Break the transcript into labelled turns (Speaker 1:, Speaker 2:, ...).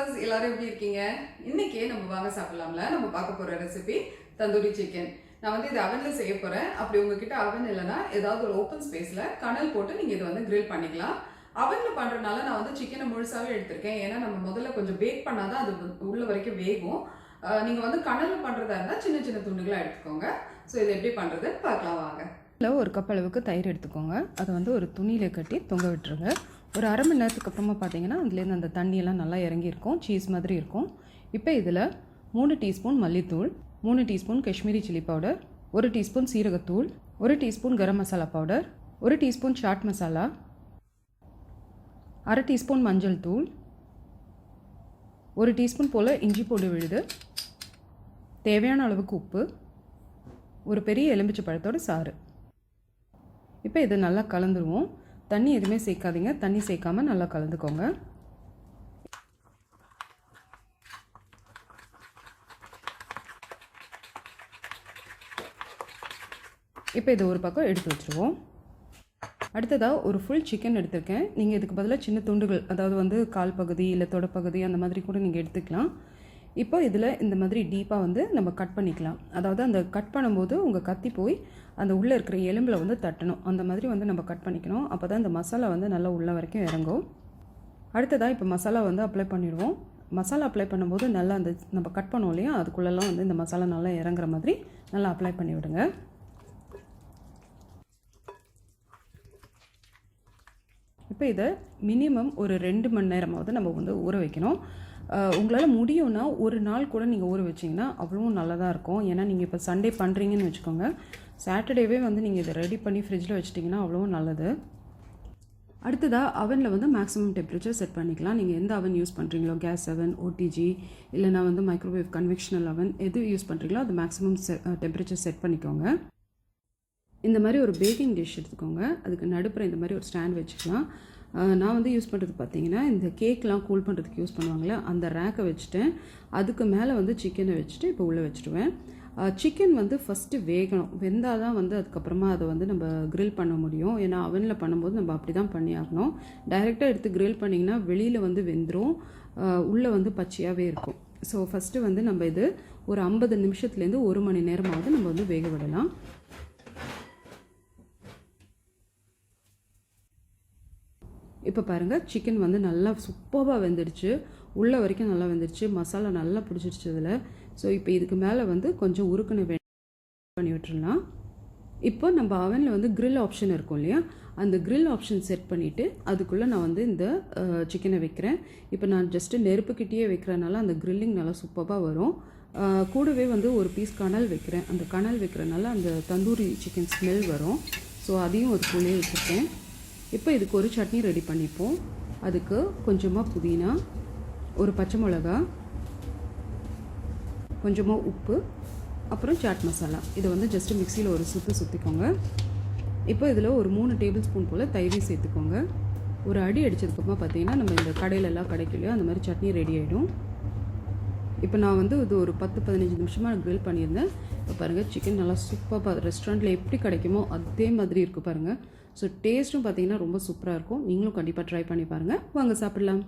Speaker 1: Sisters எல்லாரும் எப்படி இருக்கீங்க? இன்னைக்கு நம்ம வாங்க சாப்பிடலாம்ல. நம்ம பார்க்க போற ரெசிபி தந்தூரி சிக்கன். நான் வந்து இது அவன்ல செய்ய போறேன். அப்படி உங்ககிட்ட அவன் இல்லைன்னா ஏதாவது ஒரு ஓப்பன் ஸ்பேஸ்ல கனல் போட்டு நீங்க இதை வந்து கிரில் பண்ணிக்கலாம். அவன்ல பண்றதுனால நான் வந்து சிக்கனை முழுசாவே எடுத்திருக்கேன். ஏன்னா நம்ம முதல்ல கொஞ்சம் பேக் பண்ணாதான் அது உள்ள வரைக்கும் வேகும். நீங்க வந்து கனல்ல பண்றதா இருந்தா சின்ன சின்ன துண்டுகளா எடுத்துக்கோங்க. ஸோ இதை எப்படி பண்றதுன்னு பார்க்கலாம் வாங்க.
Speaker 2: ஒரு கப் அளவுக்கு தயிர் எடுத்துக்கோங்க. அதை வந்து ஒரு துணியில கட்டி தொங்க விட்டுருங்க. ஒரு அரை மணி நேரத்துக்கு அப்புறமா பார்த்தீங்கன்னா அதுலேருந்து அந்த தண்ணியெல்லாம் நல்லா இறங்கியிருக்கும், சீஸ் மாதிரி இருக்கும். இப்போ இதில் 3 டீஸ்பூன் மல்லித்தூள், 3 teaspoon Kashmiri chilli powder, 1 teaspoon சீரகத்தூள், 1 teaspoon garam masala powder, 1 teaspoon chaat masala, அரை டீஸ்பூன் மஞ்சள் தூள், 1 டீஸ்பூன் போல் இஞ்சி பூண்டு விழுது, தேவையான அளவுக்கு உப்பு, ஒரு பெரிய எலுமிச்சை பழத்தோட சாறு. இப்போ இதை நல்லா கலந்துருவோம். தண்ணி எதுவுமே சேர்க்காதீங்க, தண்ணி சேர்க்காமல் நல்லா கலந்துக்கோங்க. இப்போ இது ஒரு பக்கம் எடுத்து வச்சுருவோம். அடுத்ததாக ஒரு ஃபுல் சிக்கன் எடுத்திருக்கேன். நீங்கள் இதுக்கு பதிலாக சின்ன துண்டுகள், அதாவது வந்து கால் பகுதி இல்லை தொடப்பகுதி அந்த மாதிரி கூட நீங்கள் எடுத்துக்கலாம். இப்போ இதில் இந்த மாதிரி டீப்பாக வந்து நம்ம கட் பண்ணிக்கலாம். அதாவது அந்த கட் பண்ணும்போது உங்கள் கத்தி போய் அந்த உள்ளே இருக்கிற எலும்பில் வந்து தட்டணும். அந்த மாதிரி வந்து நம்ம கட் பண்ணிக்கணும். அப்போ தான் இந்த மசாலா வந்து நல்லா உள்ளே வரைக்கும் இறங்கும். அடுத்ததாக இப்போ மசாலா வந்து அப்ளை பண்ணிடுவோம். மசாலா அப்ளை பண்ணும்போது நல்லா அந்த நம்ம கட் பண்ணோம் இல்லையா, அதுக்குள்ளெல்லாம் வந்து இந்த மசாலா நல்லா இறங்குற மாதிரி நல்லா அப்ளை பண்ணி விடுங்க. இப்போ இதை மினிமம் ஒரு 2 மணி நேரமாவது நம்ம வந்து ஊற வைக்கணும். உங்களால் முடியும்னா ஒரு நாள் கூட நீங்கள் ஊற வச்சிங்கன்னா அவ்வளோ நல்லதாக இருக்கும். ஏன்னா நீங்கள் இப்போ சண்டே பண்ணுறீங்கன்னு வச்சுக்கோங்க, சாட்டர்டேவே வந்து நீங்கள் இதை ரெடி பண்ணி ஃப்ரிட்ஜில் வச்சிட்டிங்கன்னா அவ்வளோ நல்லது. அடுத்ததாக அவனில் வந்து மேக்ஸிமம் டெம்பரேச்சர் செட் பண்ணிக்கலாம். நீங்கள் எந்த அவன் யூஸ் பண்ணுறீங்களோ, கேஸ் அவன், ஓடிஜி, இல்லைனா வந்து மைக்ரோவேவ் கன்வெக்ஷனல் அவன், எது யூஸ் பண்ணுறீங்களோ அது மேக்ஸிமம் டெம்பரேச்சர் செட் பண்ணிக்கோங்க. இந்த மாதிரி ஒரு பேக்கிங் டிஷ் எடுத்துக்கோங்க. அதுக்கு நடுப்புற இந்த மாதிரி ஒரு ஸ்டாண்ட் வச்சுக்கலாம். நான் வந்து யூஸ் பண்ணுறது பார்த்தீங்கன்னா இந்த கேக்லாம் கூல் பண்ணுறதுக்கு யூஸ் பண்ணுவாங்களே அந்த ரேக்கை வச்சுட்டேன். அதுக்கு மேலே வந்து சிக்கனை வச்சுட்டு இப்போ உள்ளே வச்சுடுவேன். சிக்கன் வந்து ஃபஸ்ட்டு வேகணும். வெந்தால் தான் வந்து அதுக்கப்புறமா அதை வந்து நம்ம கிரில் பண்ண முடியும். ஏன்னா அவனில் பண்ணும்போது நம்ம அப்படி தான் பண்ணி ஆகணும். டைரெக்டாக எடுத்து கிரில் பண்ணிங்கன்னா வெளியில் வந்து வெந்துடும், உள்ளே வந்து பச்சையாகவே இருக்கும். ஸோ ஃபஸ்ட்டு வந்து நம்ம இது ஒரு 50 நிமிஷத்துலேருந்து 1 மணி நேரமாவது நம்ம வந்து வேக விடலாம். இப்போ பாருங்கள், சிக்கன் வந்து நல்லா சூப்பராக வெந்துடுச்சு, உள்ளே வரைக்கும் நல்லா வெந்துடுச்சு, மசாலா நல்லா பிடிச்சிருச்சு இதில். ஸோ இப்போ இதுக்கு மேலே வந்து கொஞ்சம் உருக்குன பண்ணி விட்டுருலாம். இப்போ நம்ம அவனில் வந்து கிரில் ஆப்ஷன் இருக்கும் இல்லையா, அந்த கிரில் ஆப்ஷன் செட் பண்ணிவிட்டு அதுக்குள்ளே நான் வந்து இந்த சிக்கனை வைக்கிறேன். இப்போ நான் ஜஸ்ட்டு நெருப்புக்கிட்டேயே வைக்கிறனால அந்த கிரில்லிங் நல்லா சூப்பராக வரும். கூடவே வந்து ஒரு பீஸ் கனல் வைக்கிறேன். அந்த கனல் வைக்கிறனால அந்த தந்தூரி சிக்கன் ஸ்மெல் வரும். ஸோ அதையும் ஒரு கூடயே வச்சுருக்கேன். இப்போ இதுக்கு ஒரு சட்னி ரெடி பண்ணிப்போம். அதுக்கு கொஞ்சமாக புதினா, ஒரு பச்சை மிளகா, கொஞ்சமாக உப்பு, அப்புறம் சாட் மசாலா. இதை வந்து ஜஸ்ட்டு மிக்சியில் ஒரு சுற்றிக்கோங்க. இப்போ இதில் ஒரு 3 டேபிள் ஸ்பூன் போல் தயிர் சேர்த்துக்கோங்க. ஒரு அடி அடித்ததுக்கப்புறமா பார்த்தீங்கன்னா நம்ம இந்த கடையிலெல்லாம் கிடைக்கலையோ அந்த மாதிரி சட்னி ரெடி ஆகிடும். இப்போ நான் வந்து இது ஒரு 10-15 நிமிஷமாக கிரில் பண்ணியிருந்தேன். இப்போ பாருங்கள், சிக்கன் நல்லா சூப்பராக ரெஸ்டாரண்ட்டில் எப்படி கிடைக்குமோ அதே மாதிரி இருக்குது பாருங்கள். ஸோ டேஸ்ட்டும் பார்த்தீங்கன்னா ரொம்ப சூப்பராக இருக்கும். நீங்களும் கண்டிப்பாக ட்ரை பண்ணி பாருங்கள். வாங்க சாப்பிடலாம்.